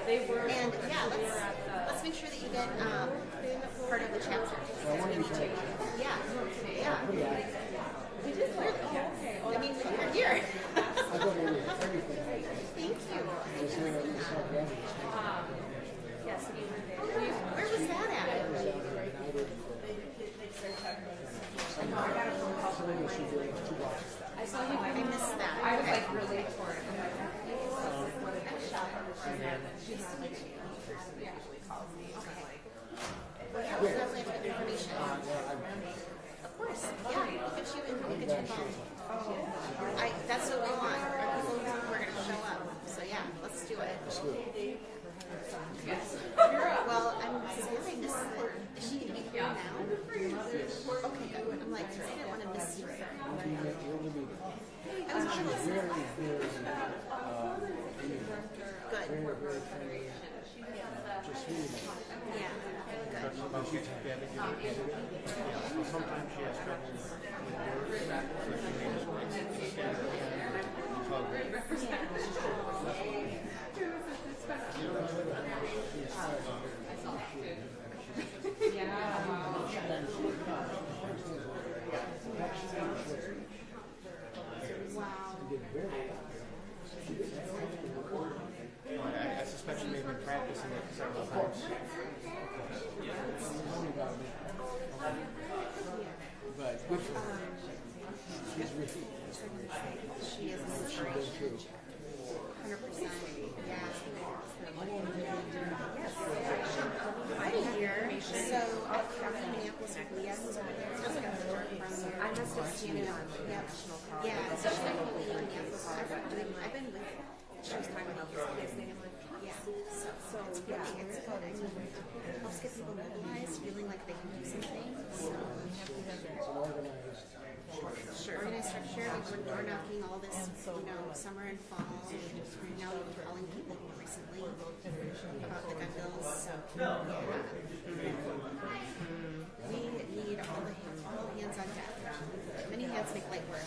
And yeah, let's make sure that you get part of the chapter. Yeah. I mean, you're here. Thank you. Where was that at? I saw him. I missed that. I was like really torn. I'm like, she's not like she usually calls me. Well, yeah, we'll definitely have good information. Of course. Yeah, we'll get you involved. That's what we want. Our people who are going to show up. So yeah, let's do it. Yes. Well, I'm sorry I missed it. Is she going to be here now? Okay, good. I'm like, I didn't want to miss you. I was one of those. Good. Yeah. Good. Sometimes she has trouble with I suspect she may have been practicing it several times. But good for her. She's really She is an inspiration. 100%. Yeah. I'm here. So, Minneapolis-St. I must have seen it on the national call. Yeah, so she's like Minneapolis. I've been with. She was talking about his name. Yeah. So yeah, it's good. I mean, it helps get people mobilized, feeling like they can do something. So, organized structure. We've been door knocking all this, summer and fall. And now we've been calling people recently about the gun bills. So we need all hands on deck. Many hands make light work.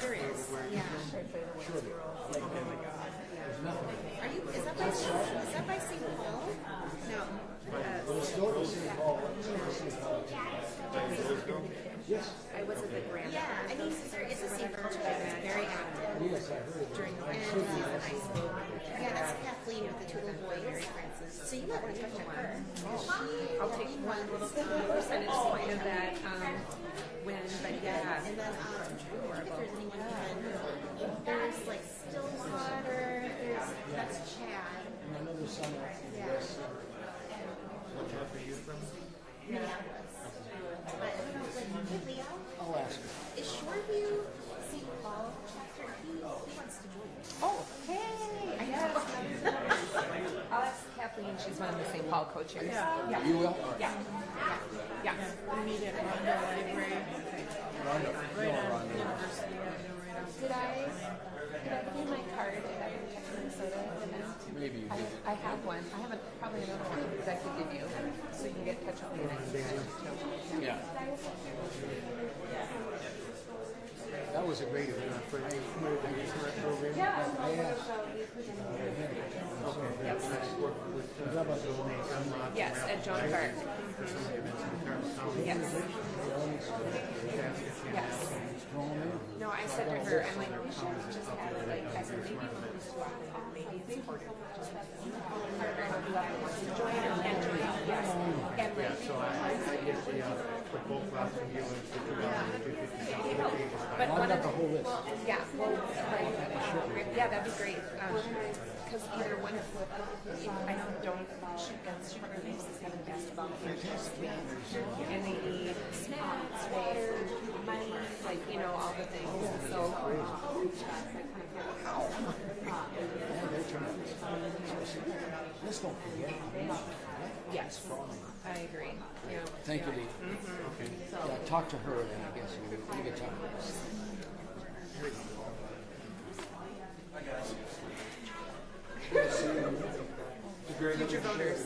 There is, yeah. Are you? Is that by St. Paul? No. I was at the Grand. Yeah, I mean, there is a St. Paul church that's very active during the winter season. Yeah, that's Kathleen with the two little boys, Mary Francis. So you might want to talk to her. I'll take one little percentage point of that but yeah. And then if there's anyone even, there's like Stillwater, that's Chad. And another summer. Yeah. What job are you from? Minneapolis. But I don't know, like, Leo? I'll ask her. Is Shoreview St. Paul chapter? He wants to join. Oh, hey! I have. I'll ask Kathleen. She's one of the St. Paul co-chairs. Yeah. You will? Yeah. Yeah. We meet at Rondo Library. Right on University. Did I give my card at Tech Minnesota event? Maybe you did. I have one. I have probably another one that I could give you, so you can get in touch with me next time. Yeah. That was a great event. Yes, at Joan Park. Yes. Yes. No, I said to her, I'm like, we should just have it, like, I said, maybe we'll just walk in, maybe it's important. Just have whoever wants to join or enter. Yes. And like, So I get the both routes from you and but one of the whole list. yeah, well, like, yeah, that'd be great. Because either one of I know don't shoot guns, shoot grenades is having basketball this week, and they need snacks, water, money, like all the things. So, Let's don't forget. yes, I agree. Yeah. Thank you, Lee. Okay. Talk to her then, I guess. You can talk to her. Future voters.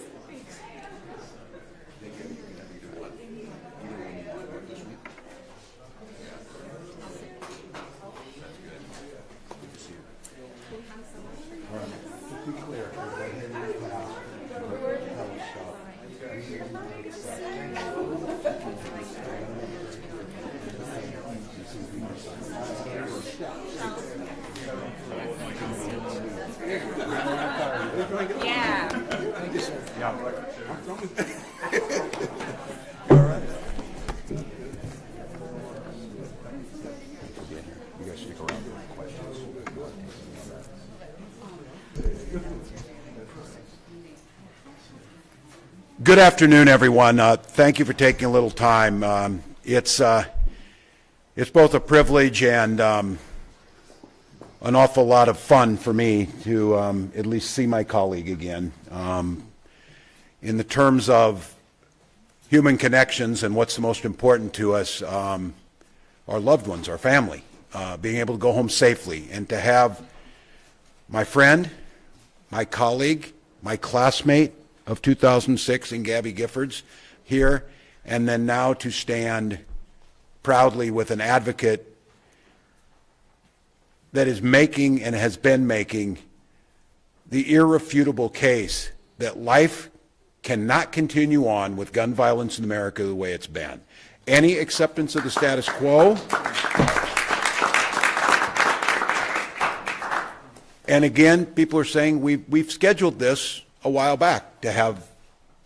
Yeah. Thank you, sir. You guys stick around for questions. Good afternoon, everyone. Thank you for taking a little time. It's both a privilege and an awful lot of fun for me to at least see my colleague again. In the terms of human connections and what's the most important to us, our loved ones, our family, being able to go home safely, and to have my friend, my colleague, my classmate of 2006 in Gabby Giffords here, and then now to stand proudly with an advocate that is making and has been making the irrefutable case that life cannot continue on with gun violence in America the way it's been. Any acceptance of the status quo, and again, people are saying we've scheduled this a while back to have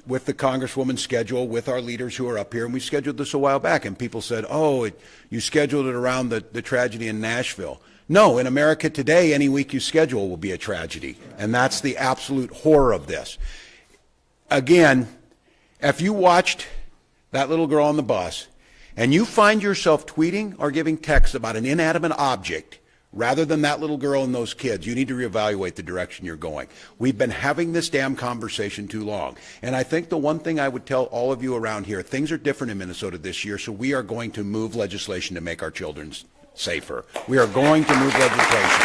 with the Congresswoman's schedule, with our leaders who are up here, and we scheduled this a while back, and people said, oh, you scheduled it around the tragedy in Nashville. No, in America today, any week you schedule will be a tragedy, and that's the absolute horror of this. Again, if you watched that little girl on the bus, and you find yourself tweeting or giving texts about an inanimate object, rather than that little girl and those kids, you need to reevaluate the direction you're going. We've been having this damn conversation too long. And I think the one thing I would tell all of you around here, things are different in Minnesota this year, so we are going to move legislation to make our children safer. We are going to move legislation.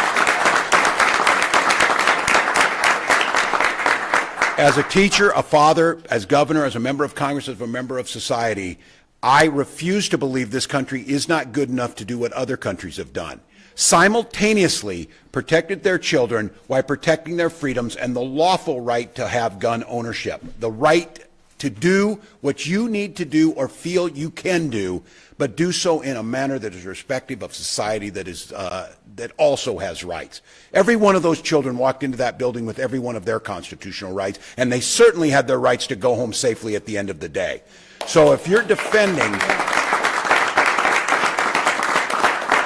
As a teacher, a father, as governor, as a member of Congress, as a member of society, I refuse to believe this country is not good enough to do what other countries have done. Simultaneously protected their children while protecting their freedoms and the lawful right to have gun ownership, the right to do what you need to do or feel you can do, but do so in a manner that is respective of society that is that also has rights. Every one of those children walked into that building with every one of their constitutional rights, and they certainly had their rights to go home safely at the end of the day. So if you're defending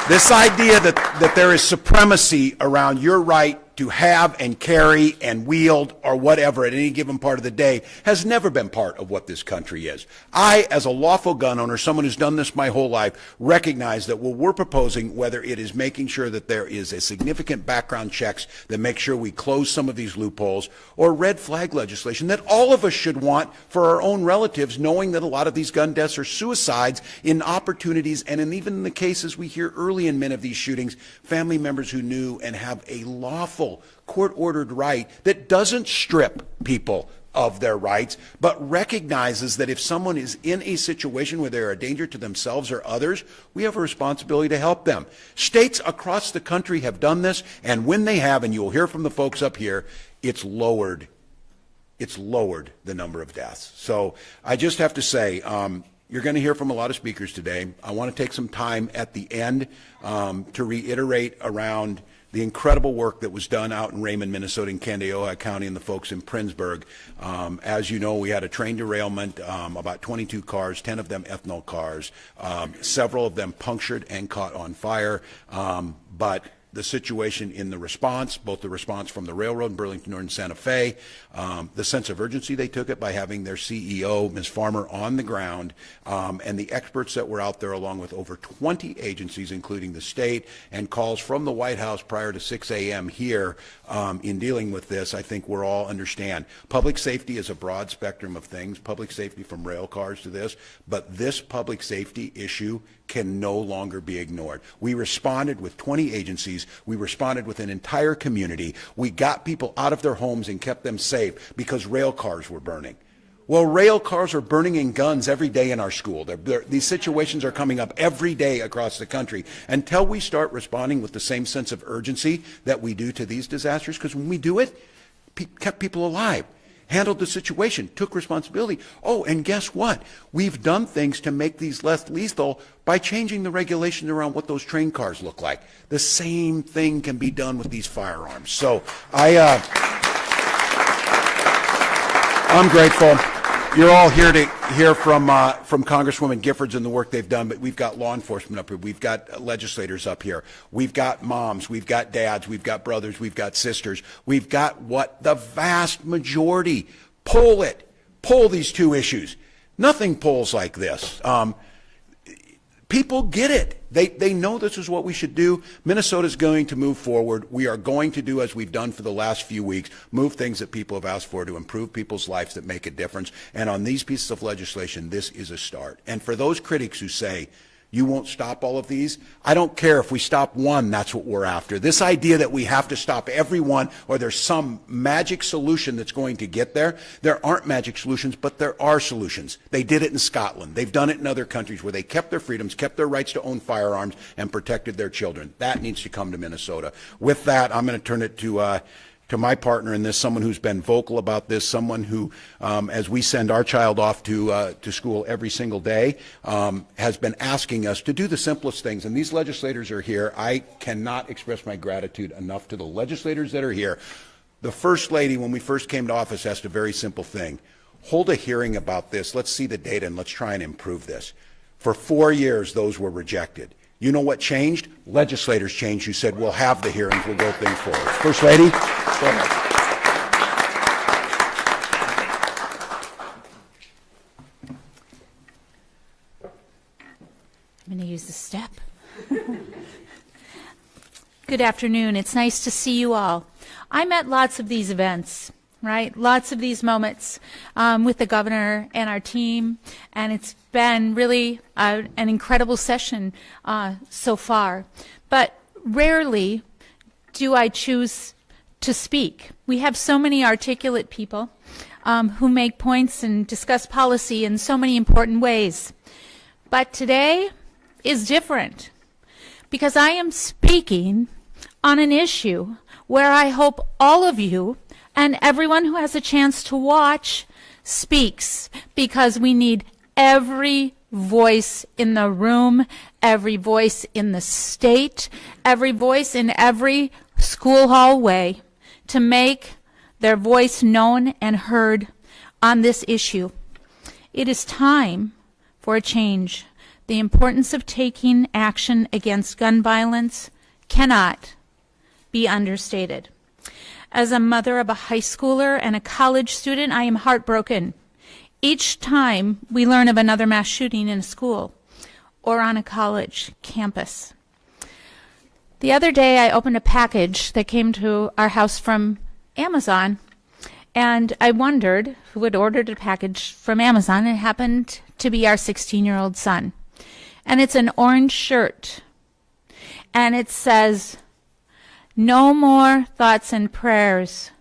this idea that there is supremacy around your right to have and carry and wield or whatever at any given part of the day has never been part of what this country is. I, as a lawful gun owner, someone who's done this my whole life, recognize that what we're proposing, whether it is making sure that there is a significant background checks that make sure we close some of these loopholes, or red flag legislation that all of us should want for our own relatives, knowing that a lot of these gun deaths are suicides in opportunities, and even in the cases we hear early in many of these shootings, family members who knew and have a lawful court-ordered right that doesn't strip people of their rights, but recognizes that if someone is in a situation where they're a danger to themselves or others, we have a responsibility to help them. States across the country have done this, and when they have, and you'll hear from the folks up here, it's lowered the number of deaths. So I just have to say, you're going to hear from a lot of speakers today. I want to take some time at the end to reiterate around the incredible work that was done out in Raymond, Minnesota, in Kandiyohi County, and the folks in Princeburg. As you know, we had a train derailment, about 22 cars, 10 of them ethanol cars, several of them punctured and caught on fire, but the situation in the response, both the response from the railroad in Burlington North and Santa Fe, the sense of urgency they took it by having their CEO, Ms. Farmer, on the ground, and the experts that were out there along with over 20 agencies, including the state, and calls from the White House prior to 6 a.m. here in dealing with this. I think we're all understand. Public safety is a broad spectrum of things, public safety from rail cars to this, but this public safety issue can no longer be ignored. We responded with 20 agencies. We responded with an entire community. We got people out of their homes and kept them safe because rail cars were burning. Well, rail cars are burning in guns every day in our school. These situations are coming up every day across the country. Until we start responding with the same sense of urgency that we do to these disasters, because when we do it, kept people alive. handled the situation, took responsibility. Oh, and guess what? We've done things to make these less lethal by changing the regulations around what those train cars look like. The same thing can be done with these firearms. So I'm grateful. You're all here to hear from Congresswoman Giffords and the work they've done, but we've got law enforcement up here. We've got legislators up here. We've got moms. We've got dads. We've got brothers. We've got sisters. We've got what the vast majority poll it. Poll these two issues. Nothing polls like this. People get it. They know this is what we should do. Minnesota's going to move forward. We are going to do as we've done for the last few weeks, move things that people have asked for to improve people's lives that make a difference. And on these pieces of legislation, this is a start. And for those critics who say, you won't stop all of these, I don't care if we stop one, that's what we're after. This idea that we have to stop everyone or there's some magic solution that's going to get there, there aren't magic solutions, but there are solutions. They did it in Scotland. They've done it in other countries where they kept their freedoms, kept their rights to own firearms, and protected their children. That needs to come to Minnesota. With that, I'm going to turn it to my partner in this, someone who's been vocal about this, someone who, as we send our child off to school every single day, has been asking us to do the simplest things. And these legislators are here. I cannot express my gratitude enough to the legislators that are here. The First Lady, when we first came to office, asked a very simple thing. Hold a hearing about this. Let's see the data and let's try and improve this. For 4 years, those were rejected. You know what changed? Legislators changed who said, we'll have the hearings, we'll go things forward. First Lady, go ahead. I'm going to use the step. Good afternoon. It's nice to see you all. I'm at lots of these events, right? Lots of these moments with the governor and our team, and it's been really an incredible session so far. But rarely do I choose to speak. We have so many articulate people who make points and discuss policy in so many important ways. But today is different because I am speaking on an issue where I hope all of you and everyone who has a chance to watch speaks, because we need every voice in the room, every voice in the state, every voice in every school hallway to make their voice known and heard on this issue. It is time for a change. The importance of taking action against gun violence cannot be understated. As a mother of a high schooler and a college student, I am heartbroken each time we learn of another mass shooting in a school or on a college campus. The other day, I opened a package that came to our house from Amazon, and I wondered who had ordered a package from Amazon. It happened to be our 16-year-old son. And it's an orange shirt, and it says, "No more thoughts and prayers.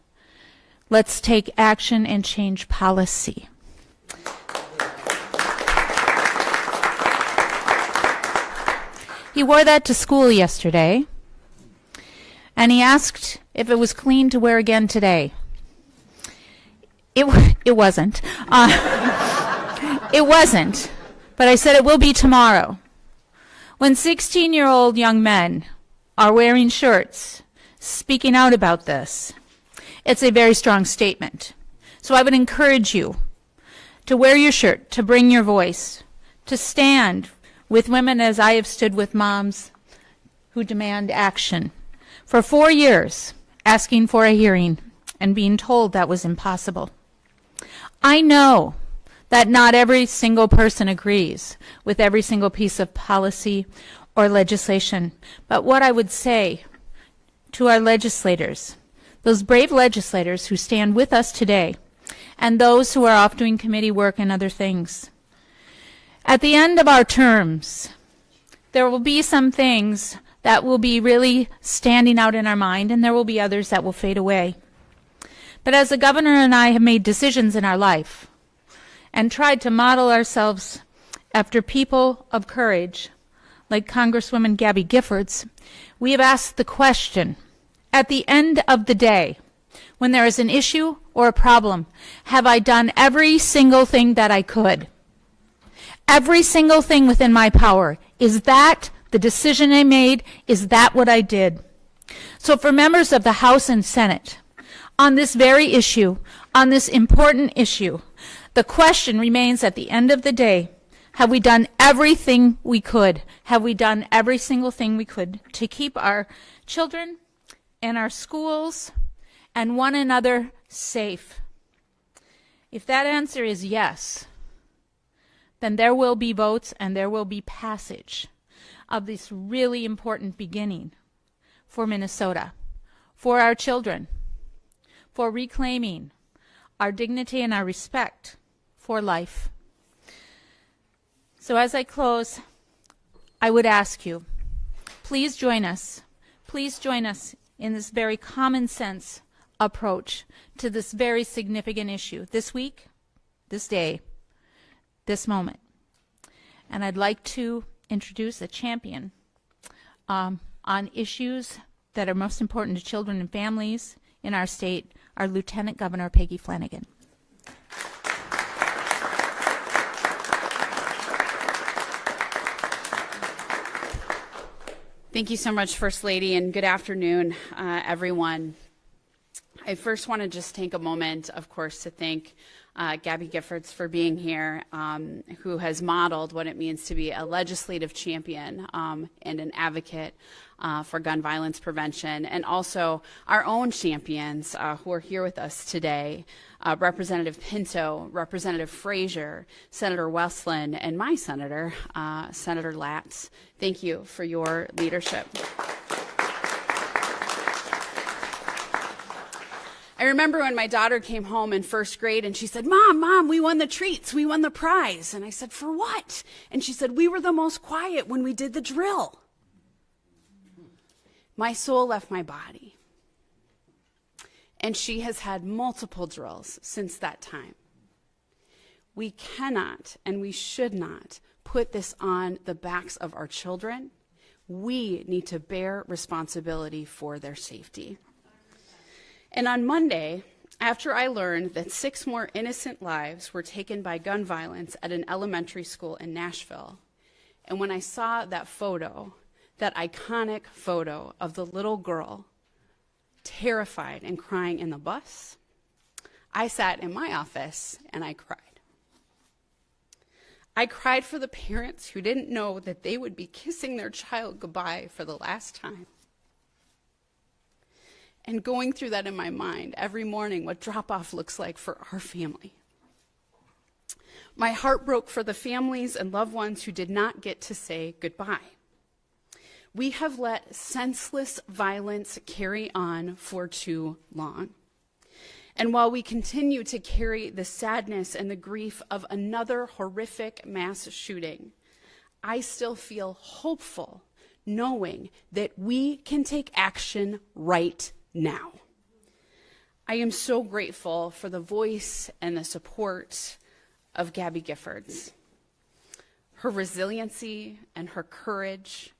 Let's take action and change policy." He wore that to school yesterday, and he asked if it was clean to wear again today. It wasn't. It wasn't, but I said it will be tomorrow. When 16-year-old young men are wearing shirts, speaking out about this, it's a very strong statement. So I would encourage you to wear your shirt, to bring your voice, to stand with women as I have stood with moms who demand action. For 4 years, asking for a hearing and being told that was impossible. I know that not every single person agrees with every single piece of policy or legislation, but what I would say to our legislators, those brave legislators who stand with us today, and those who are off doing committee work and other things, at the end of our terms, there will be some things that will be really standing out in our mind, and there will be others that will fade away. But as the governor and I have made decisions in our life and tried to model ourselves after people of courage, like Congresswoman Gabby Giffords, we have asked the question, at the end of the day, when there is an issue or a problem, have I done every single thing that I could? Every single thing within my power. Is that the decision I made? Is that what I did? So for members of the House and Senate, on this very issue, on this important issue, the question remains at the end of the day, have we done everything we could? Have we done every single thing we could to keep our children and our schools and one another safe? If that answer is yes, then there will be votes and there will be passage of this really important beginning for Minnesota, for our children, for reclaiming our dignity and our respect for life. So as I close, I would ask you, please join us. Please join us in this very common sense approach to this very significant issue this week, this day, this moment. And I'd like to introduce a champion on issues that are most important to children and families in our state, our Lieutenant Governor Peggy Flanagan. Thank you so much, First Lady, and good afternoon, everyone. I first want to just take a moment, of course, to thank Gabby Giffords for being here, who has modeled what it means to be a legislative champion and an advocate for gun violence prevention, and also our own champions who are here with us today, Representative Pinto, Representative Frazier, Senator Westland, and my senator, Senator Latz. Thank you for your leadership. I remember when my daughter came home in first grade and she said, Mom, we won the treats, we won the prize. And I said, for what? And she said, we were the most quiet when we did the drill. My soul left my body. And she has had multiple drills since that time. We cannot and we should not put this on the backs of our children. We need to bear responsibility for their safety. And on Monday, after I learned that 6 more innocent lives were taken by gun violence at an elementary school in Nashville, and when I saw that photo, that iconic photo of the little girl terrified and crying in the bus, I sat in my office and I cried. I cried for the parents who didn't know that they would be kissing their child goodbye for the last time. And going through that in my mind every morning, what drop-off looks like for our family. My heart broke for the families and loved ones who did not get to say goodbye. We have let senseless violence carry on for too long. And while we continue to carry the sadness and the grief of another horrific mass shooting, I still feel hopeful knowing that we can take action right now. I am so grateful for the voice and the support of Gabby Giffords. Her resiliency and her courage,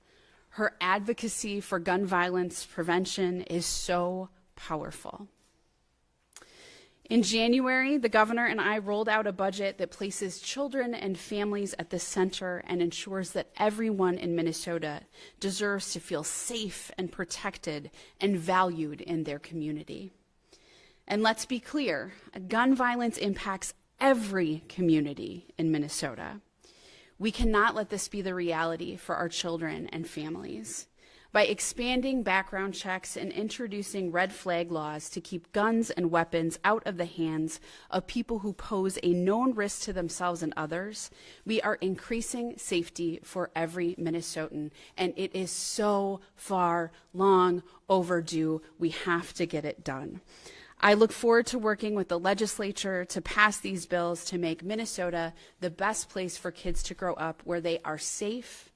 her advocacy for gun violence prevention is so powerful. In January, the governor and I rolled out a budget that places children and families at the center and ensures that everyone in Minnesota deserves to feel safe and protected and valued in their community. And let's be clear, gun violence impacts every community in Minnesota. We cannot let this be the reality for our children and families. By expanding background checks and introducing red flag laws to keep guns and weapons out of the hands of people who pose a known risk to themselves and others, we are increasing safety for every Minnesotan. And it is so far long overdue. We have to get it done. I look forward to working with the legislature to pass these bills to make Minnesota the best place for kids to grow up, where they are safe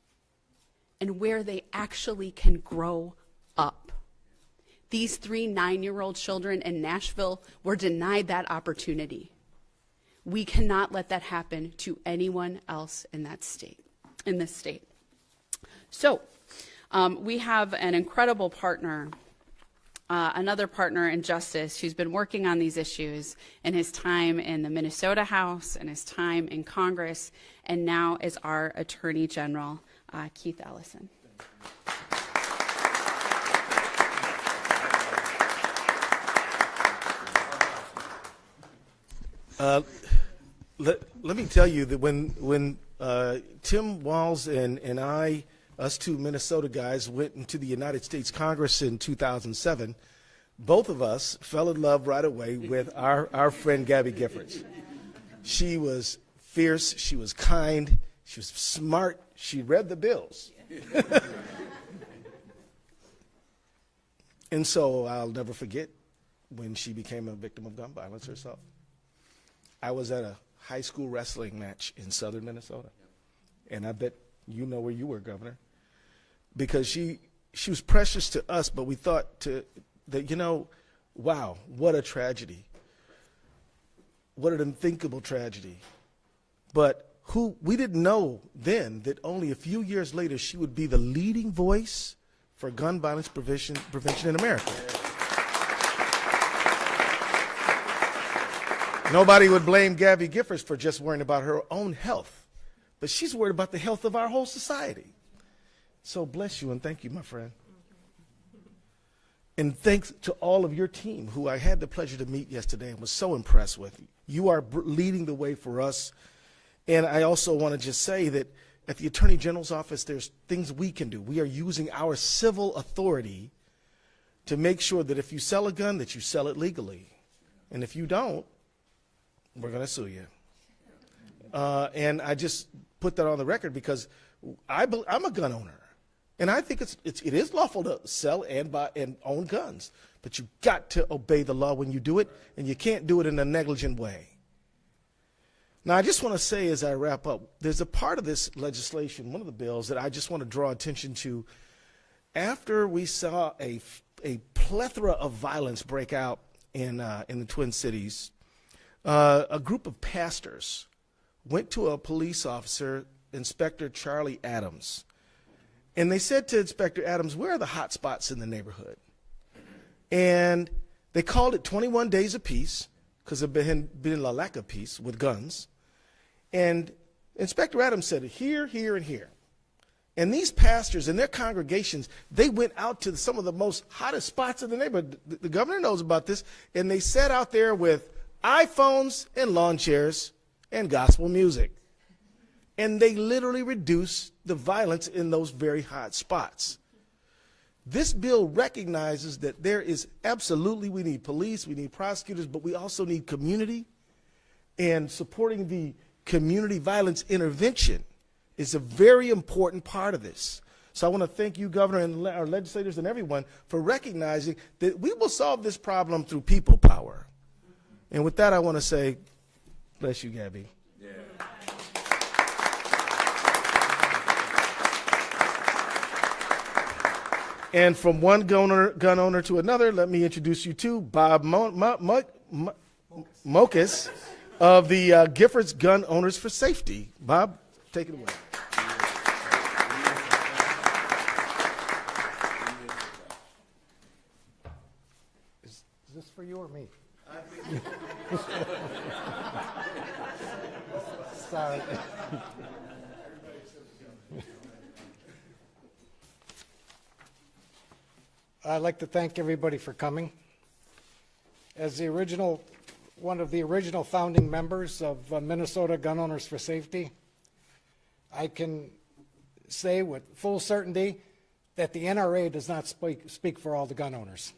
and where they actually can grow up. These 3 9-year-old children in Nashville were denied that opportunity. We cannot let that happen to anyone else in this state. So we have an incredible partner another partner in justice who's been working on these issues in his time in the Minnesota House and his time in Congress, and now is our Attorney General, Keith Ellison. Let me tell you that when Tim Walz and I, us two Minnesota guys, went into the United States Congress in 2007, both of us fell in love right away with our friend Gabby Giffords. She was fierce, she was kind, she was smart, she read the bills. And so I'll never forget when she became a victim of gun violence herself. I was at a high school wrestling match in southern Minnesota. And I bet you know where you were, Governor. Because she was precious to us, but we thought that, you know, wow, what a tragedy. What an unthinkable tragedy. But we didn't know then that only a few years later she would be the leading voice for gun violence prevention in America. Nobody would blame Gabby Giffords for just worrying about her own health, but she's worried about the health of our whole society. So bless you and thank you, my friend. And thanks to all of your team, who I had the pleasure to meet yesterday and was so impressed with. You are leading the way for us. And I also want to just say that at the Attorney General's office, there's things we can do. We are using our civil authority to make sure that if you sell a gun, that you sell it legally. And if you don't, we're going to sue you. And I just put that on the record because I'm a gun owner. And I think it is lawful to sell and buy and own guns. But you've got to obey the law when you do it, and you can't do it in a negligent way. Now, I just want to say as I wrap up, there's a part of this legislation, one of the bills, that I just want to draw attention to. After we saw a plethora of violence break out in the Twin Cities, a group of pastors went to a police officer, Inspector Charlie Adams, and they said to Inspector Adams, where are the hot spots in the neighborhood? And they called it 21 days of peace, because there had been a lack of peace with guns. And Inspector Adams said, here, here, and here. And these pastors and their congregations, they went out to some of the most hottest spots in the neighborhood. The governor knows about this. And they sat out there with iPhones and lawn chairs and gospel music. And they literally reduced the violence in those very hot spots. This bill recognizes that there is absolutely, we need police, we need prosecutors, but we also need community. And supporting the community violence intervention is a very important part of this. So I want to thank you, Governor, and our legislators and everyone for recognizing that we will solve this problem through people power. And with that, I want to say, bless you, Gabby. Yeah. And from one gun owner to another, let me introduce you to Bob Mokas of the Giffords Gun Owners for Safety. Bob, take it away. Is this for you or me? Sorry. I'd like to thank everybody for coming. As one of the original founding members of Minnesota Gun Owners for Safety, I can say with full certainty that the NRA does not speak for all the gun owners.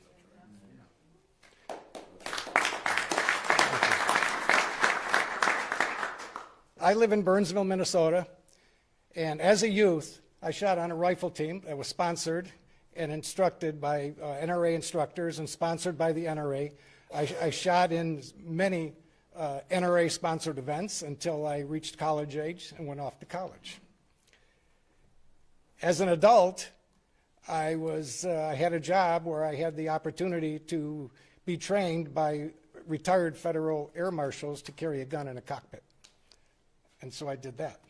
I live in Burnsville, Minnesota, and as a youth, I shot on a rifle team that was sponsored and instructed by NRA instructors and sponsored by the NRA. I shot in many NRA-sponsored events until I reached college age and went off to college. As an adult, I had a job where I had the opportunity to be trained by retired federal air marshals to carry a gun in a cockpit. And so I did that.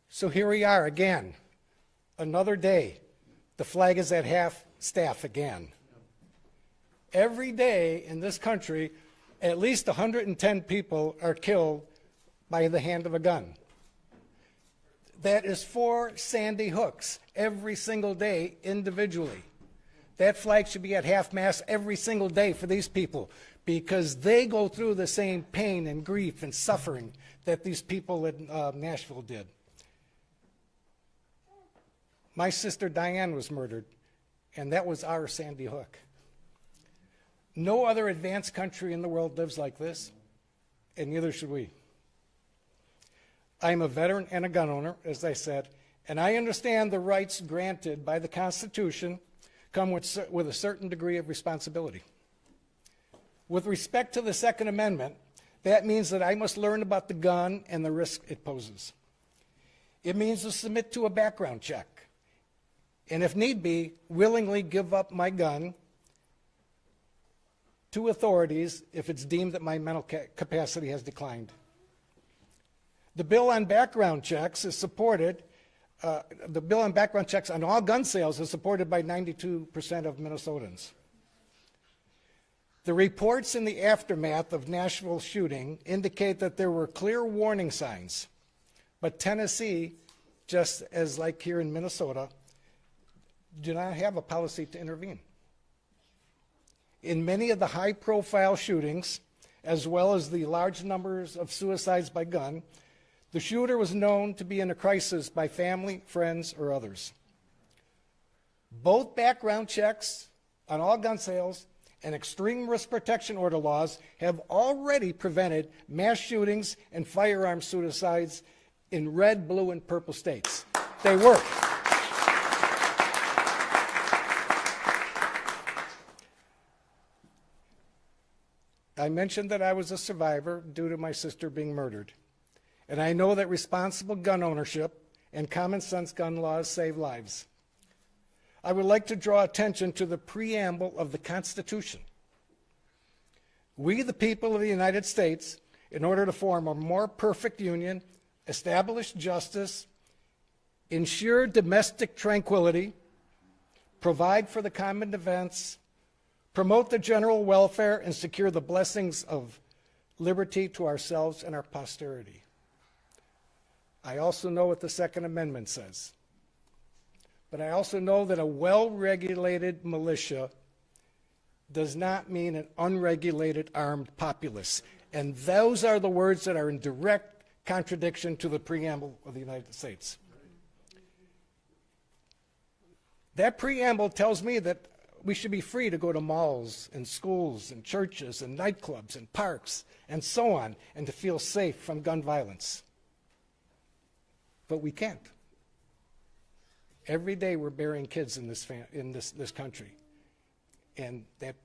So here we are again. Another day. The flag is at half staff again. Every day in this country, at least 110 people are killed by the hand of a gun. That is 4 Sandy Hooks every single day individually. That flag should be at half-mast every single day for these people because they go through the same pain and grief and suffering that these people in Nashville did. My sister Diane was murdered, and that was our Sandy Hook. No other advanced country in the world lives like this, and neither should we. I'm a veteran and a gun owner, as I said, and I understand the rights granted by the Constitution come with a certain degree of responsibility. With respect to the Second Amendment, that means that I must learn about the gun and the risk it poses. It means to submit to a background check, and if need be, willingly give up my gun to authorities if it's deemed that my mental capacity has declined. The bill on background checks is supported. The bill on background checks on all gun sales is supported by 92% of Minnesotans. The reports in the aftermath of Nashville shooting indicate that there were clear warning signs, but Tennessee, just as like here in Minnesota, do not have a policy to intervene. In many of the high-profile shootings, as well as the large numbers of suicides by gun, the shooter was known to be in a crisis by family, friends, or others. Both background checks on all gun sales and extreme risk protection order laws have already prevented mass shootings and firearm suicides in red, blue, and purple states. They work. I mentioned that I was a survivor due to my sister being murdered. And I know that responsible gun ownership and common sense gun laws save lives. I would like to draw attention to the preamble of the Constitution. We, the people of the United States, in order to form a more perfect union, establish justice, ensure domestic tranquility, provide for the common defense, promote the general welfare, and secure the blessings of liberty to ourselves and our posterity. I also know what the Second Amendment says. But I also know that a well-regulated militia does not mean an unregulated armed populace. And those are the words that are in direct contradiction to the preamble of the United States. That preamble tells me that we should be free to go to malls and schools and churches and nightclubs and parks and so on, and to feel safe from gun violence. But we can't. Every day we're burying kids in this country. And that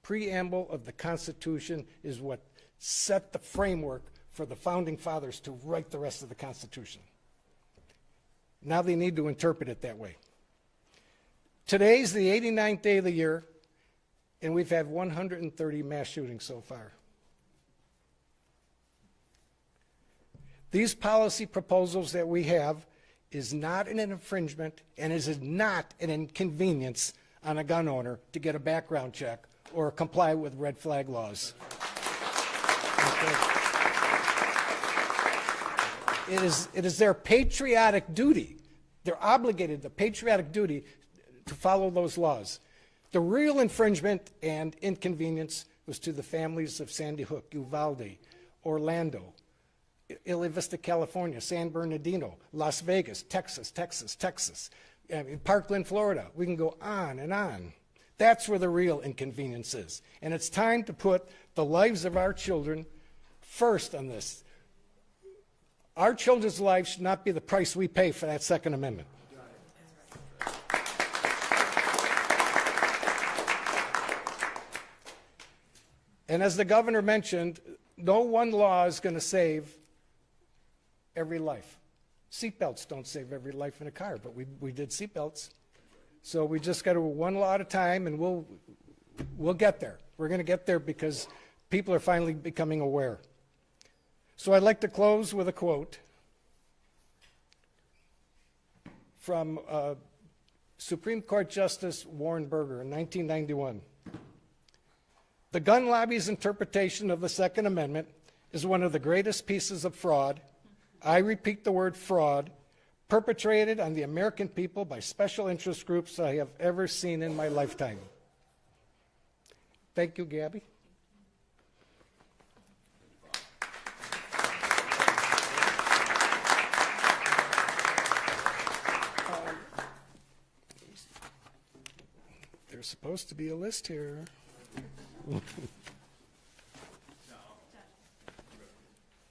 preamble of the Constitution is what set the framework for the Founding Fathers to write the rest of the Constitution. Now they need to interpret it that way. Today's the 89th day of the year, and we've had 130 mass shootings so far. These policy proposals that we have is not an infringement and is not an inconvenience on a gun owner to get a background check or comply with red flag laws. Okay. It is their patriotic duty. They're obligated, the patriotic duty, to follow those laws. The real infringement and inconvenience was to the families of Sandy Hook, Uvalde, Orlando, Isla Vista, California, San Bernardino, Las Vegas, Texas, Parkland, Florida. We can go on and on. That's where the real inconvenience is. And it's time to put the lives of our children first on this. Our children's lives should not be the price we pay for that Second Amendment. And as the governor mentioned, no one law is going to save every life. Seatbelts don't save every life in a car, but we did seatbelts. So we just got to one law at a time, and we'll get there. We're going to get there because people are finally becoming aware. So I'd like to close with a quote from Supreme Court Justice Warren Burger in 1991. The gun lobby's interpretation of the Second Amendment is one of the greatest pieces of fraud, I repeat the word fraud, perpetrated on the American people by special interest groups I have ever seen in my lifetime. Thank you, Gabby. There's supposed to be a list here.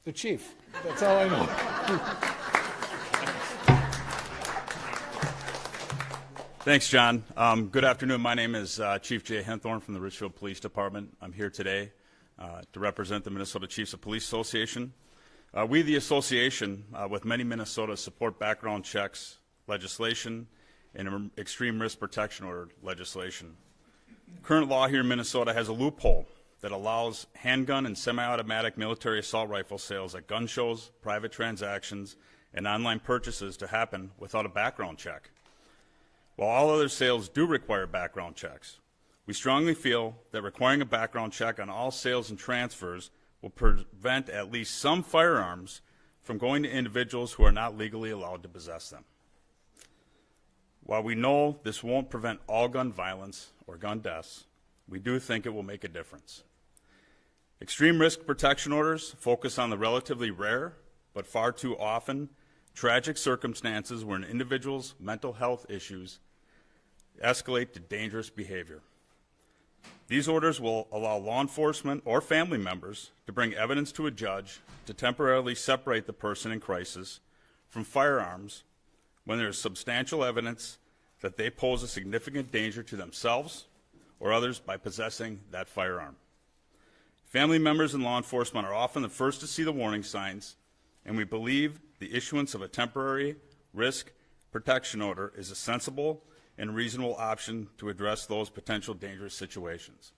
The chief. That's all I know. Thanks, John. Good afternoon. My name is Chief Jay Henthorn from the Richfield Police Department. I'm here today to represent the Minnesota Chiefs of Police Association. We, the association, with many Minnesotas, support background checks legislation and extreme risk protection order legislation. Current law here in Minnesota has a loophole that allows handgun and semi-automatic military assault rifle sales at gun shows, private transactions, and online purchases to happen without a background check. While all other sales do require background checks, we strongly feel that requiring a background check on all sales and transfers will prevent at least some firearms from going to individuals who are not legally allowed to possess them. While we know this won't prevent all gun violence or gun deaths, we do think it will make a difference. Extreme risk protection orders focus on the relatively rare, but far too often, tragic circumstances where an individual's mental health issues escalate to dangerous behavior. These orders will allow law enforcement or family members to bring evidence to a judge to temporarily separate the person in crisis from firearms when there is substantial evidence that they pose a significant danger to themselves or others by possessing that firearm. Family members and law enforcement are often the first to see the warning signs, and we believe the issuance of a temporary risk protection order is a sensible and reasonable option to address those potential dangerous situations.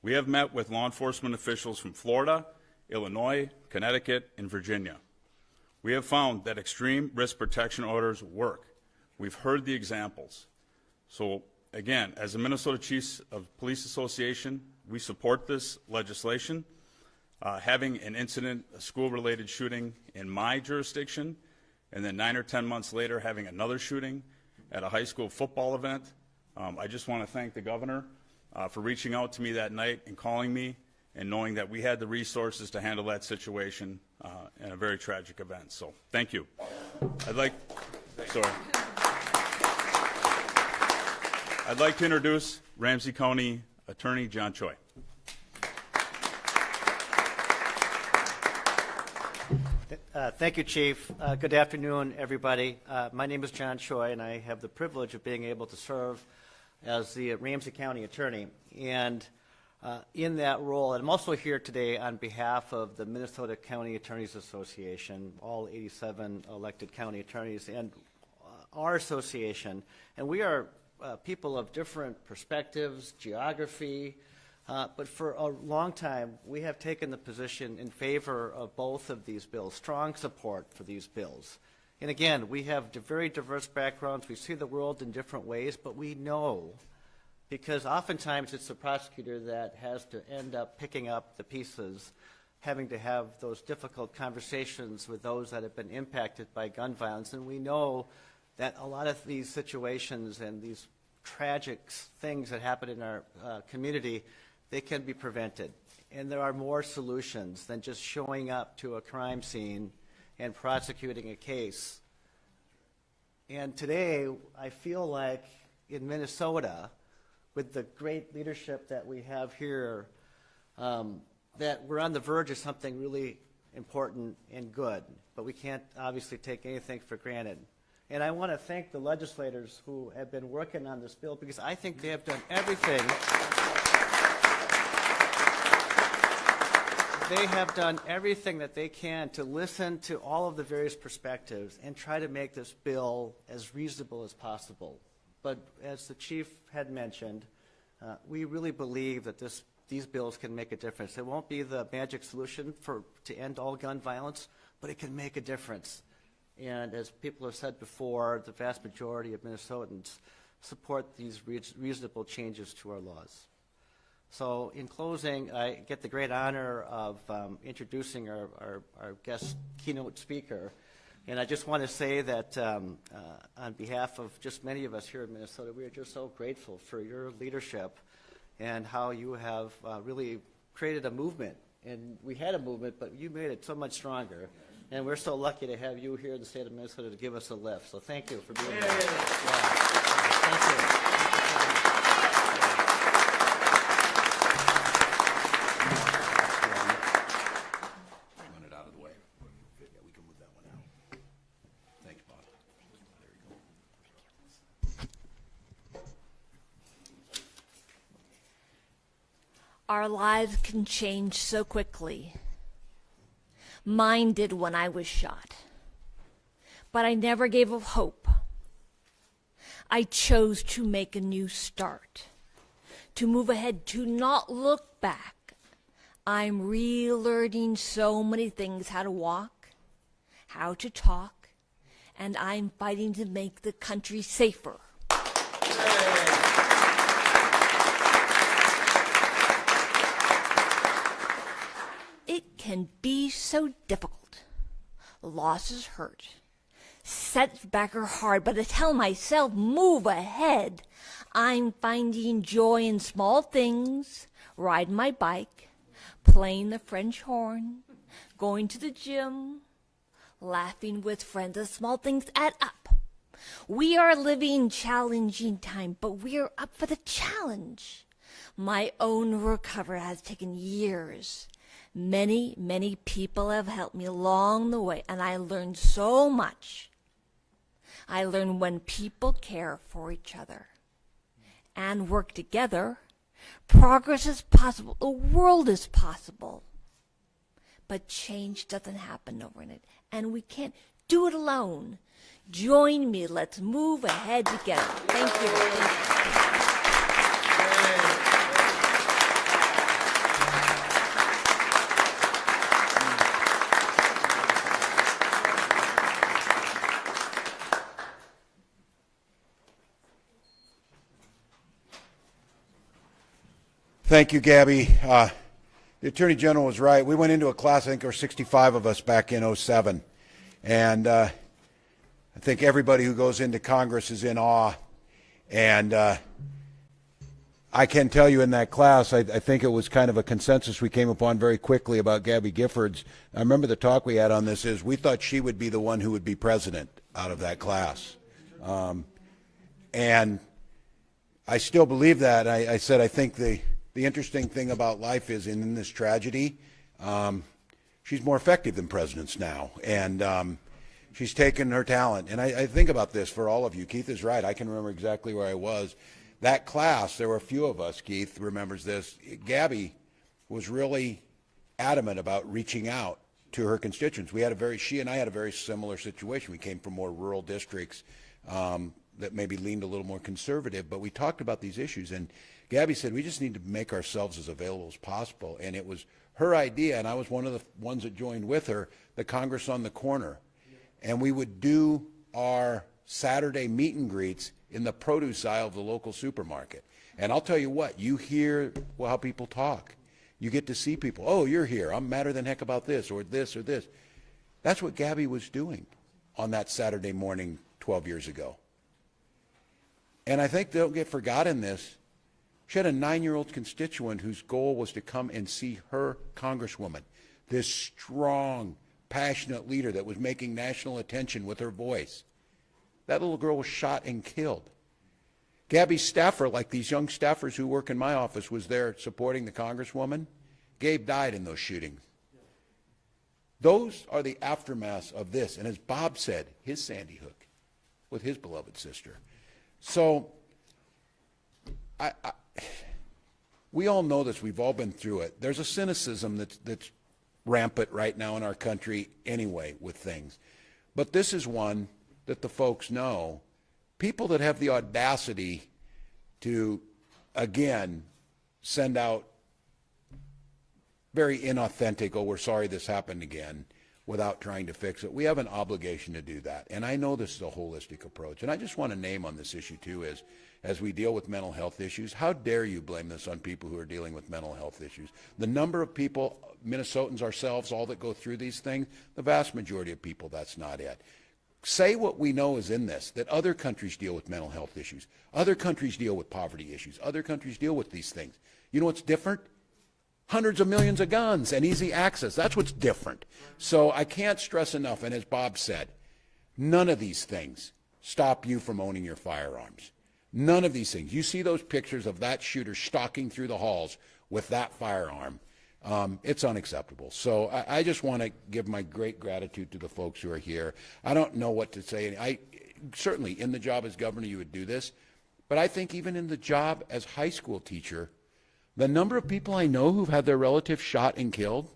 We have met with law enforcement officials from Florida, Illinois, Connecticut, and Virginia. We have found that extreme risk protection orders work. We've heard the examples. So again, as the Minnesota Chiefs of Police Association, we support this legislation. Having an incident, a school-related shooting in my jurisdiction, and then 9 or 10 months later having another shooting at a high school football event, I just want to thank the governor for reaching out to me that night and calling me and knowing that we had the resources to handle that situation in a very tragic event. So thank you. I'd like to introduce Ramsey County Attorney John Choi. Thank you, Chief. Good afternoon, everybody. My name is John Choi, and I have the privilege of being able to serve as the Ramsey County Attorney. And in that role, and I'm also here today on behalf of the Minnesota County Attorneys Association, all 87 elected county attorneys, and our association. And we are people of different perspectives, geography, but for a long time, we have taken the position in favor of both of these bills, strong support for these bills. And again, we have very diverse backgrounds. We see the world in different ways, but we know, because oftentimes it's the prosecutor that has to end up picking up the pieces, having to have those difficult conversations with those that have been impacted by gun violence. And we know that a lot of these situations and these tragic things that happen in our community, they can be prevented. And there are more solutions than just showing up to a crime scene and prosecuting a case. And today, I feel like in Minnesota, with the great leadership that we have here, that we're on the verge of something really important and good. But we can't obviously take anything for granted. And I want to thank the legislators who have been working on this bill, because I think they have done everything. They have done everything that they can to listen to all of the various perspectives and try to make this bill as reasonable as possible. But as the chief had mentioned, we really believe that these bills can make a difference. It won't be the magic solution to end all gun violence, but it can make a difference. And as people have said before, the vast majority of Minnesotans support these reasonable changes to our laws. So in closing, I get the great honor of introducing our guest keynote speaker. And I just want to say that on behalf of just many of us here in Minnesota, we are just so grateful for your leadership and how you have really created a movement. And we had a movement, but you made it so much stronger. And we're so lucky to have you here in the state of Minnesota to give us a lift. So thank you for being here. Yeah. Thank you. Run it out of the way. Yeah, we can move that one out. Thanks, Bob. There you go. Our lives can change so quickly. Mine did when I was shot. But I never gave up hope. I chose to make a new start, to move ahead, to not look back. I'm relearning so many things, how to walk, how to talk, and I'm fighting to make the country safer. It can be so difficult. Losses hurt. Setbacks are hard, but I tell myself, move ahead. I'm finding joy in small things, riding my bike, playing the French horn, going to the gym, laughing with friends. The small things add up. We are living challenging time, but we are up for the challenge. My own recovery has taken years. Many, many people have helped me along the way, and I learned so much. I learned when people care for each other and work together, progress is possible, the world is possible. But change doesn't happen overnight, and we can't do it alone. Join me, let's move ahead together. Thank you. Thank you, Gabby. The Attorney General was right. We went into a class, I think there were 65 of us back in '07. And I think everybody who goes into Congress is in awe. And I can tell you in that class, I think it was kind of a consensus we came upon very quickly about Gabby Giffords. I remember the talk we had on this is we thought she would be the one who would be president out of that class. And I still believe that. I said I think the interesting thing about life is in this tragedy, she's more effective than presidents now. And she's taken her talent. And I think about this for all of you. Keith is right. I can remember exactly where I was. That class, there were a few of us, Keith remembers this. Gabby was really adamant about reaching out to her constituents. She and I had a very similar situation. We came from more rural districts that maybe leaned a little more conservative, but we talked about these issues. And Gabby said, we just need to make ourselves as available as possible. And it was her idea, and I was one of the ones that joined with her, the Congress on the Corner. And we would do our Saturday meet and greets in the produce aisle of the local supermarket. And I'll tell you what, you hear how people talk. You get to see people, oh, you're here, I'm madder than heck about this or this or this. That's what Gabby was doing on that Saturday morning 12 years ago. And I think they'll get forgotten this. She had a 9-year-old constituent whose goal was to come and see her congresswoman, this strong, passionate leader that was making national attention with her voice. That little girl was shot and killed. Gabby's staffer, like these young staffers who work in my office, was there supporting the congresswoman. Gabe died in those shootings. Those are the aftermaths of this. And as Bob said, his Sandy Hook with his beloved sister. So we all know this. We've all been through it. There's a cynicism that's rampant right now in our country anyway with things. But this is one that the folks know. People that have the audacity to, again, send out very inauthentic, oh, we're sorry this happened again, without trying to fix it. We have an obligation to do that. And I know this is a holistic approach. And I just want to name on this issue, too, is as we deal with mental health issues, how dare you blame this on people who are dealing with mental health issues? The number of people, Minnesotans ourselves, all that go through these things, the vast majority of people, that's not it. Say what we know is in this, that other countries deal with mental health issues. Other countries deal with poverty issues. Other countries deal with these things. You know what's different? Hundreds of millions of guns and easy access. That's what's different. So I can't stress enough, and as Bob said, none of these things stop you from owning your firearms. None of these things. You see those pictures of that shooter stalking through the halls with that firearm. It's unacceptable. So I just want to give my great gratitude to the folks who are here. I don't know what to say. Certainly in the job as governor you would do this, but I think even in the job as high school teacher, the number of people I know who've had their relatives shot and killed,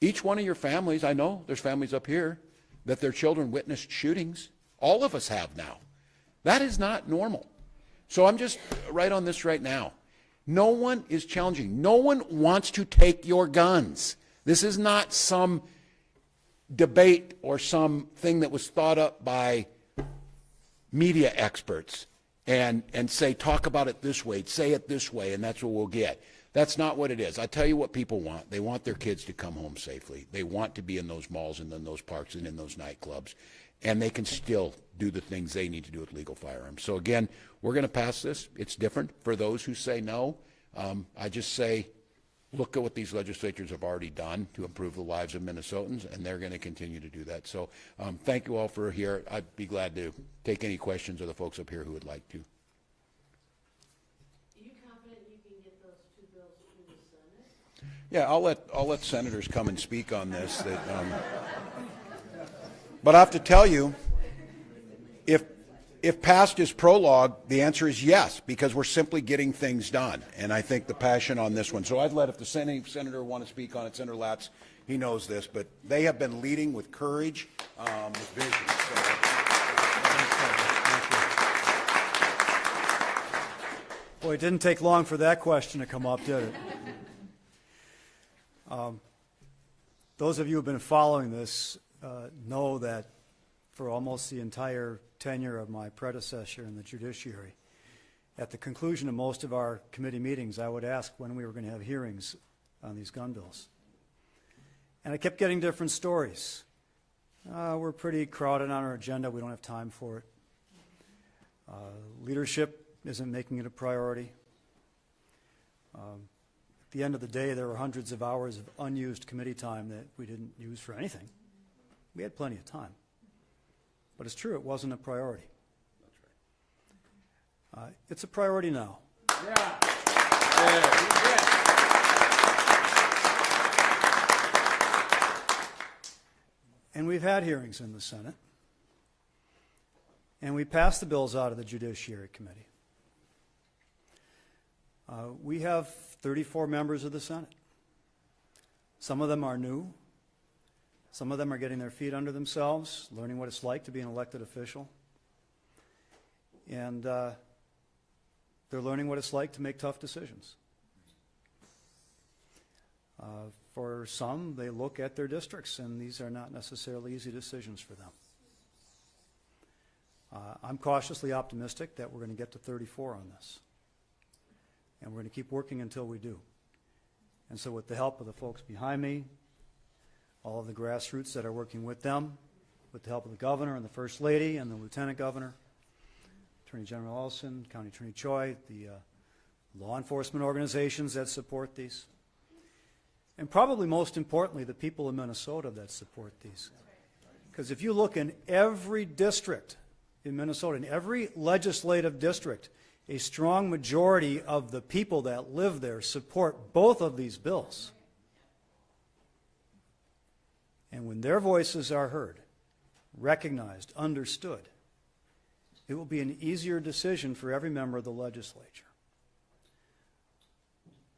each one of your families, I know there's families up here that their children witnessed shootings. All of us have now. That is not normal. So I'm just right on this right now. No one is challenging. No one wants to take your guns. This is not some debate or something that was thought up by media experts and say, talk about it this way, say it this way, and that's what we'll get. That's not what it is. I tell you what people want. They want their kids to come home safely. They want to be in those malls and in those parks and in those nightclubs. And they can still do the things they need to do with legal firearms. So again, we're going to pass this. It's different for those who say no. I just say, look at what these legislatures have already done to improve the lives of Minnesotans, and they're going to continue to do that. So thank you all for here. I'd be glad to take any questions of the folks up here who would like to. Are you confident you can get those two bills through the Senate? Yeah, I'll let senators come and speak on this. But I have to tell you, if past is prologue, the answer is yes, because we're simply getting things done. And I think the passion on this one. So I'd let, if the senator want to speak on it, Senator Latz, he knows this, but they have been leading with courage, with vision. So. Boy, it didn't take long for that question to come up, did it? Those of you who have been following this know that for almost the entire tenure of my predecessor in the judiciary, at the conclusion of most of our committee meetings, I would ask when we were going to have hearings on these gun bills. And I kept getting different stories. We're pretty crowded on our agenda. We don't have time for it. Leadership isn't making it a priority. At the end of the day, there were hundreds of hours of unused committee time that we didn't use for anything. We had plenty of time. But it's true, it wasn't a priority. That's right. It's a priority now. Yeah. And we've had hearings in the Senate. And we passed the bills out of the Judiciary Committee. We have 34 members of the Senate. Some of them are new. Some of them are getting their feet under themselves, learning what it's like to be an elected official. And they're learning what it's like to make tough decisions. For some, they look at their districts, and these are not necessarily easy decisions for them. I'm cautiously optimistic that we're going to get to 34 on this. And we're going to keep working until we do. And so with the help of the folks behind me, all of the grassroots that are working with them, with the help of the governor and the first lady and the lieutenant governor, Attorney General Olson, County Attorney Choi, the law enforcement organizations that support these, and probably most importantly, the people of Minnesota that support these. Because if you look in every district in Minnesota, in every legislative district, a strong majority of the people that live there support both of these bills. And when their voices are heard, recognized, understood, it will be an easier decision for every member of the legislature.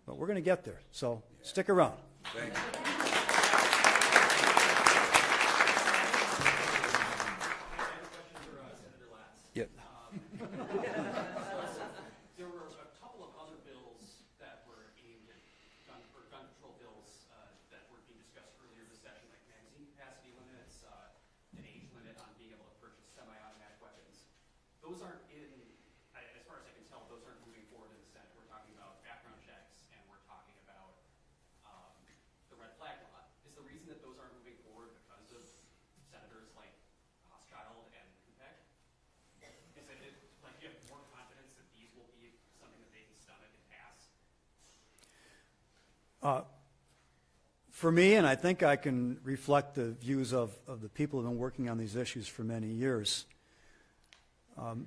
But we're going to get there, so stick around. Thank you. Yep. There were a couple of other bills that were aimed at gun control bills that were being discussed earlier this session, like magazine capacity those aren't in, as far as I can tell, those aren't moving forward in the Senate. We're talking about background checks, and we're talking about the red flag law. Is the reason that those aren't moving forward because of senators like Hochschild and Kupek? Is it like you have more confidence that these will be something that they can stomach and pass? For me, and I think I can reflect the views of the people who have been working on these issues for many years,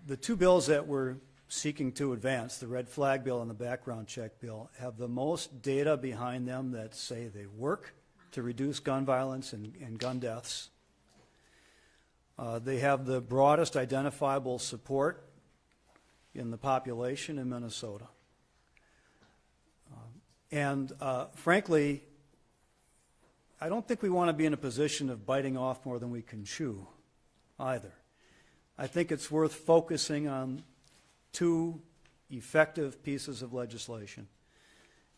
the two bills that we're seeking to advance, the red flag bill and the background check bill, have the most data behind them that say they work to reduce gun violence and gun deaths. They have the broadest identifiable support in the population in Minnesota. Frankly, I don't think we want to be in a position of biting off more than we can chew either. I think it's worth focusing on two effective pieces of legislation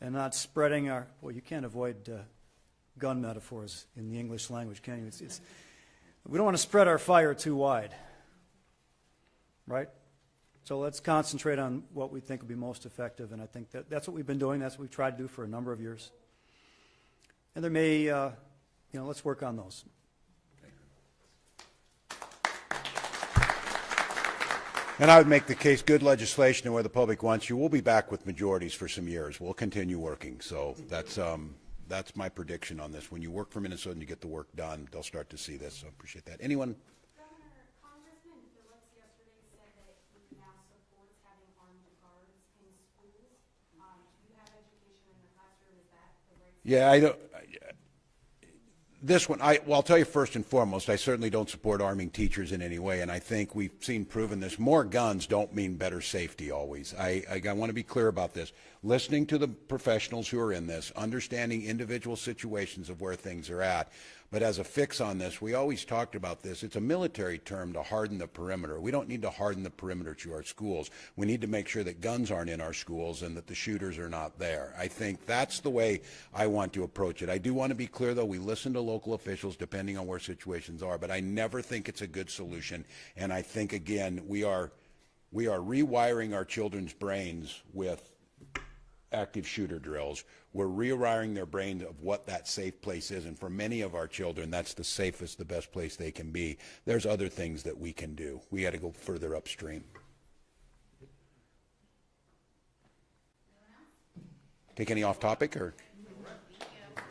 and not spreading our, well, you can't avoid gun metaphors in the English language, can you? We don't want to spread our fire too wide, right? So let's concentrate on what we think will be most effective, and I think that's what we've been doing. That's what we've tried to do for a number of years. And there may, let's work on those. And I would make the case, good legislation and where the public wants you, we'll be back with majorities for some years. We'll continue working. So that's my prediction on this. When you work for Minnesota and you get the work done, they'll start to see this. So I appreciate that. Anyone? Congressman Giffords yesterday said that he now supports having armed guards in schools. Do you have education in the classroom? Is that the right? Yeah, I don't. This one, I'll tell you first and foremost, I certainly don't support arming teachers in any way, and I think we've seen proven this. More guns don't mean better safety always. I want to be clear about this. Listening to the professionals who are in this, understanding individual situations of where things are at, but as a fix on this, we always talked about this. It's a military term to harden the perimeter. We don't need to harden the perimeter to our schools. We need to make sure that guns aren't in our schools and that the shooters are not there. I think that's the way I want to approach it. I do want to be clear, though, we listen to local officials depending on where situations are, but I never think it's a good solution. And I think, again, we are rewiring our children's brains with active shooter drills. We're rewiring their brains of what that safe place is, and for many of our children, that's the safest, the best place they can be. There's other things that we can do. We got to go further upstream. Take any off topic, or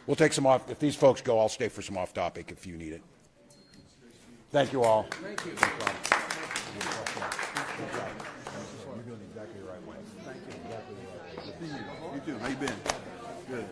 we'll take some off. If these folks go, I'll stay for some off topic if you need it. Thank you all. Thank you. You're doing exactly the right way. Thank you. Exactly right. Good to see you. You too. How you been? Good.